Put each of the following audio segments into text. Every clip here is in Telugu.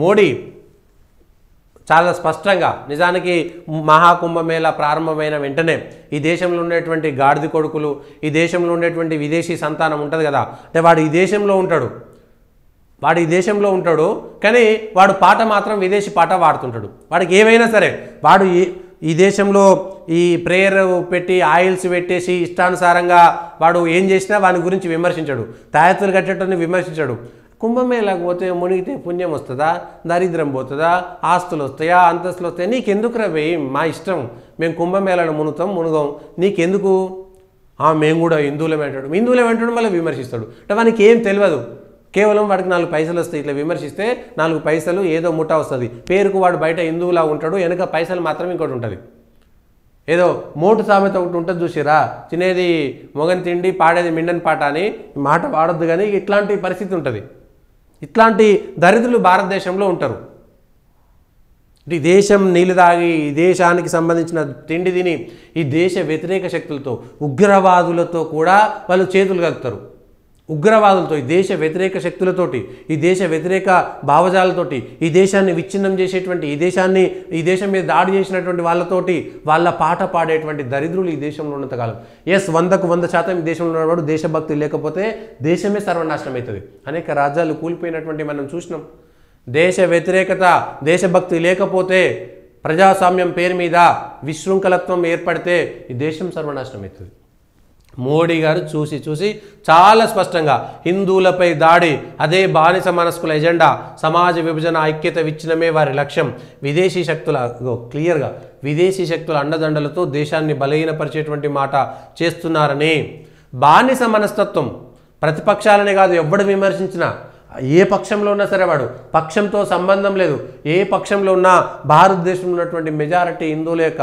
మోడీ చాలా స్పష్టంగా నిజానికి మహాకుంభమేళా ప్రారంభమైన వెంటనే ఈ దేశంలో ఉండేటువంటి గాడిద కొడుకులు, ఈ దేశంలో ఉండేటువంటి విదేశీ సంతానం ఉంటుంది కదా, అంటే వాడు ఈ దేశంలో ఉంటాడు కానీ వాడు పాట మాత్రం విదేశీ పాట వాడుతుంటాడు. వాడికి ఏమైనా సరే వాడు ఈ దేశంలో ఈ ప్రేయర్ పెట్టి ఆయిల్స్ పెట్టేసి ఇష్టానుసారంగా వాడు ఏం చేసినా వాని గురించి విమర్శించాడు, తాయెత్తులు కట్టేటని విమర్శించాడు. కుంభమేళాకు పోతే మునిగితే పుణ్యం వస్తుందా, దరిద్రం పోతుందా, ఆస్తులు వస్తాయా, అంతస్తులు వస్తాయా, నీకెందుకు రవి, మా ఇష్టం, మేము కుంభమేళాను మునుగం, నీకెందుకు, మేము కూడా హిందువులమే అంటాడు మళ్ళీ విమర్శిస్తాడు. అంటే వానికి ఏం తెలియదు, కేవలం వాడికి 4 పైసలు వస్తాయి, ఇట్లా విమర్శిస్తే 4 పైసలు ఏదో ముఠా వస్తుంది, పేరుకు వాడు బయట హిందువులా ఉంటాడు, వెనక పైసలు మాత్రం ఇంకోటి ఉంటుంది. ఏదో మోటు సామెత ఒకటి ఉంటుంది చూసిరా, తినేది మొగని తిండి పాడేది మిండని పాట అని మాట వాడొద్దు, కానీ ఇట్లాంటి పరిస్థితి ఉంటుంది. ఇట్లాంటి దరిద్రులు భారతదేశంలో ఉంటారు. ఈ దేశం నీళ్ళు తాగి ఈ దేశానికి సంబంధించిన తిండి తిని ఈ దేశ వ్యతిరేక శక్తులతో ఉగ్రవాదులతో కూడా వాళ్ళు చేతులు కలుపుతారు. ఉగ్రవాదులతో, ఈ దేశ వ్యతిరేక శక్తులతోటి, ఈ దేశ వ్యతిరేక భావజాలతోటి, ఈ దేశాన్ని విచ్ఛిన్నం చేసేటువంటి, ఈ దేశం మీద దాడి చేసినటువంటి వాళ్ళతోటి వాళ్ళ పాట పాడేటువంటి దరిద్రులు ఈ దేశంలో ఉన్నంతకాలం. 100కు 100% ఈ దేశంలో ఉన్నవాడు దేశభక్తి లేకపోతే దేశమే సర్వనాశనం అవుతుంది. అనేక రాజ్యాలు కూలిపోయినటువంటి మనం చూసినాం. దేశ వ్యతిరేకత, దేశభక్తి లేకపోతే, ప్రజాస్వామ్యం పేరు మీద విశృంఖలత్వం ఏర్పడితే ఈ దేశం సర్వనాశనం అవుతుంది. మోడీ గారు చూసి చాలా స్పష్టంగా హిందువులపై దాడి, అదే బానిస మనస్కుల ఎజెండా, సమాజ విభజన, ఐక్యత విచ్ఛిన్నమే వారి లక్ష్యం, విదేశీ శక్తుల క్లియర్గా విదేశీ శక్తుల అండదండలతో దేశాన్ని బలహీనపరిచేటువంటి మాట చేస్తున్నారని. బానిస మనస్తత్వం ప్రతిపక్షాలనే కాదు, ఎవడు విమర్శించినా, ఏ పక్షంలో ఉన్నా సరే వాడు, పక్షంతో సంబంధం లేదు, ఏ పక్షంలో ఉన్నా భారతదేశంలో ఉన్నటువంటి మెజారిటీ హిందువుల యొక్క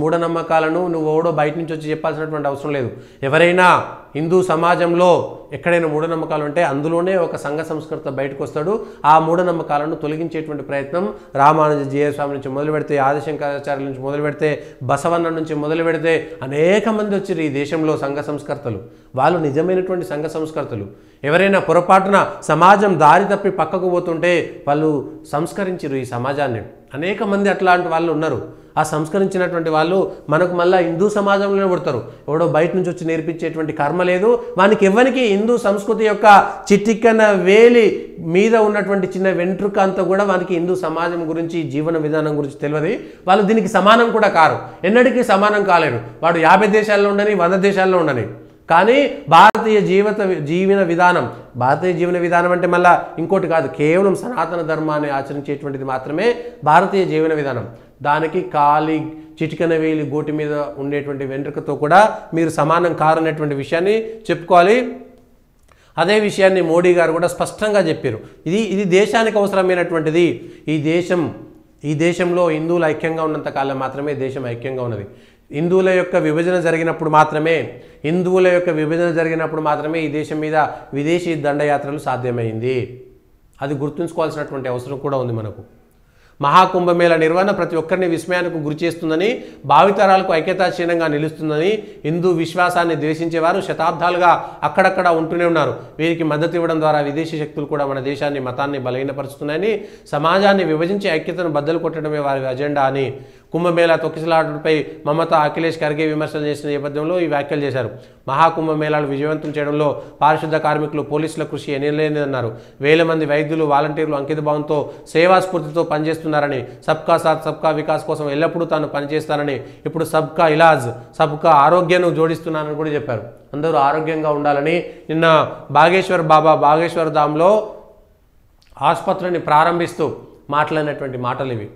మూఢనమ్మకాలను నువ్వు ఎవడో బయట నుంచి వచ్చి చెప్పాల్సినటువంటి అవసరం లేదు. ఎవరైనా హిందూ సమాజంలో ఎక్కడైనా మూఢనమ్మకాలు ఉంటే అందులోనే ఒక సంఘ సంస్కృత బయటకు వస్తాడు. ఆ మూఢనమ్మకాలను తొలగించేటువంటి ప్రయత్నం రామానుజ జీయస్వామి నుంచి మొదలు పెడితే, ఆదిశంకరాచార్యుల నుంచి మొదలు పెడితే, బసవన్న నుంచి మొదలు పెడితే అనేక మంది వచ్చారు ఈ దేశంలో సంఘ సంస్కర్తలు. వాళ్ళు నిజమైనటువంటి సంఘ సంస్కర్తలు. ఎవరైనా పొరపాటున సమాజం దారి తప్పి పక్కకు పోతుంటే వాళ్ళు సంస్కరించారు ఈ సమాజాన్ని. అనేక మంది అట్లాంటి వాళ్ళు ఉన్నారు. ఆ సంస్కరించినటువంటి వాళ్ళు మనకు మళ్ళీ హిందూ సమాజంలోనే పుడతారు. ఎవడో బయట నుంచి వచ్చి నేర్పించేటువంటి కర్మ లేదు వానికి. ఎవరికి హిందూ సంస్కృతి యొక్క చిటికన వేలి మీద ఉన్నటువంటి చిన్న వెంట్రుక అంతా కూడా వానికి హిందూ సమాజం గురించి, జీవన విధానం గురించి తెలియదు. వాళ్ళు దీనికి సమానం కూడా కారు, ఎన్నటికీ సమానం కాలేరు. వాడు 50 దేశాల్లో ఉండని, 100 దేశాల్లో ఉండని. కానీ భారతీయ జీవన విధానం అంటే మళ్ళీ ఇంకోటి కాదు, కేవలం సనాతన ధర్మాన్ని ఆచరించేటువంటిది మాత్రమే భారతీయ జీవన విధానం. దానికి చిటికన వేలి గోటి మీద ఉండేటువంటి వెంట్రుకతో కూడా మీరు సమానం కారనేటువంటి విషయాన్ని చెప్పుకోవాలి. అదే విషయాన్ని మోడీ గారు కూడా స్పష్టంగా చెప్పారు. ఇది దేశానికి అవసరమైనటువంటిది. ఈ దేశంలో హిందువులు ఐక్యంగా ఉన్నంత కాలం మాత్రమే దేశం ఐక్యంగా ఉన్నది. హిందువుల యొక్క విభజన జరిగినప్పుడు మాత్రమే ఈ దేశం మీద విదేశీ దండయాత్రలు సాధ్యమైంది. అది గుర్తుంచుకోవాల్సినటువంటి అవసరం కూడా ఉంది మనకు. మహాకుంభమేళ నిర్వహణ ప్రతి ఒక్కరిని విస్మయానికి గురి చేస్తుందని, భావితరాలకు ఐక్యతాశీనంగా నిలుస్తుందని, హిందూ విశ్వాసాన్ని ద్వేషించేవారు శతాబ్దాలుగా అక్కడక్కడ ఉంటూనే ఉన్నారు. వీరికి మద్దతు ఇవ్వడం ద్వారా విదేశీ శక్తులు కూడా మన దేశాన్ని, మతాన్ని బలహీనపరుస్తున్నాయని, సమాజాన్ని విభజించి ఐక్యతను బద్దలు కొట్టడమే వారి అజెండా అని కుంభమేళా తొక్కిసలాటపై మమతా, అఖిలేష్ ఖర్గే విమర్శలు చేసిన నేపథ్యంలో ఈ వ్యాఖ్యలు చేశారు. మహాకుంభమేళాలు విజయవంతం చేయడంలో పారిశుద్ధ కార్మికులు, పోలీసుల కృషి ఎనలేనిదన్నారు. వేల మంది వైద్యులు, వాలంటీర్లు అంకితభావంతో, సేవాస్ఫూర్తితో పనిచేస్తున్నారని, సబ్కా సాత్ సబ్కా వికాస్ కోసం ఎల్లప్పుడూ తాను పనిచేస్తానని, ఇప్పుడు సబ్కా ఇలాజ్, సబ్కా ఆరోగ్యాన్ని జోడిస్తున్నానని కూడా చెప్పారు. అందరూ ఆరోగ్యంగా ఉండాలని నిన్న బాగేశ్వర్ ధామ్లో ఆసుపత్రిని ప్రారంభిస్తూ మాట్లాడినటువంటి మాటలు ఇవి.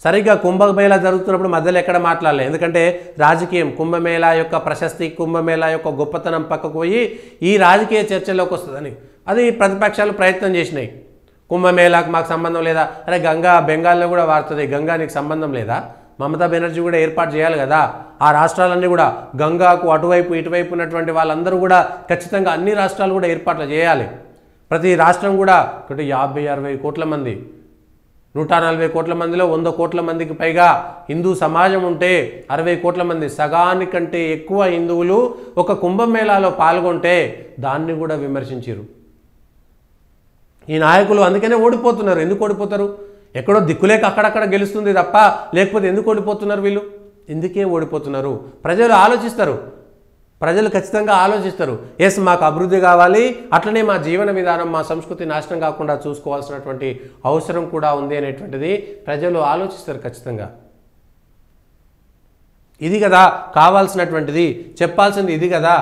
సరిగ్గా కుంభమేళా జరుగుతున్నప్పుడు మధ్యలో ఎక్కడ మాట్లాడలేదు. ఎందుకంటే రాజకీయం, కుంభమేళా యొక్క ప్రశస్తి, కుంభమేళా యొక్క గొప్పతనం పక్కకు పోయి ఈ రాజకీయ చర్చలోకి వస్తుందని అది ప్రతిపక్షాలు ప్రయత్నం చేసినాయి. కుంభమేళాకు మాకు సంబంధం లేదా, అరే గంగా బెంగాల్లో కూడా వాడుతుంది, గంగా నీకు సంబంధం లేదా, మమతా బెనర్జీ కూడా ఏర్పాటు చేయాలి కదా. ఆ రాష్ట్రాలన్నీ కూడా గంగాకు అటువైపు ఇటువైపు ఉన్నటువంటి వాళ్ళందరూ కూడా ఖచ్చితంగా అన్ని రాష్ట్రాలు కూడా ఏర్పాట్లు చేయాలి. ప్రతి రాష్ట్రం కూడా 50-60 కోట్ల మంది, 140 కోట్ల మందిలో 100 కోట్ల మందికి పైగా హిందూ సమాజం ఉంటే 60 కోట్ల మంది, సగానికంటే ఎక్కువ హిందువులు ఒక కుంభమేళాలో పాల్గొంటే దాన్ని కూడా విమర్శించారు. ఈ నాయకులు అందుకనే ఓడిపోతున్నారు. ఎందుకు ఓడిపోతారు? ఎక్కడో దిక్కులేక అక్కడక్కడ గెలుస్తుంది తప్ప, లేకపోతే ఎందుకు ఓడిపోతున్నారు వీళ్ళు? ఎందుకే ఓడిపోతున్నారు? ప్రజలు ఆలోచిస్తారు. ప్రజలు ఖచ్చితంగా ఆలోచిస్తారు. ఎస్, మాకు అభివృద్ధి కావాలి, అట్లనే మా జీవన విధానం, మా సంస్కృతి నాశనం కాకుండా చూసుకోవాల్సినటువంటి అవసరం కూడా ఉంది అనేటువంటిది ప్రజలు ఆలోచిస్తారు ఖచ్చితంగా. ఇది కదా కావాల్సినటువంటిది, చెప్పాల్సింది ఇది కదా.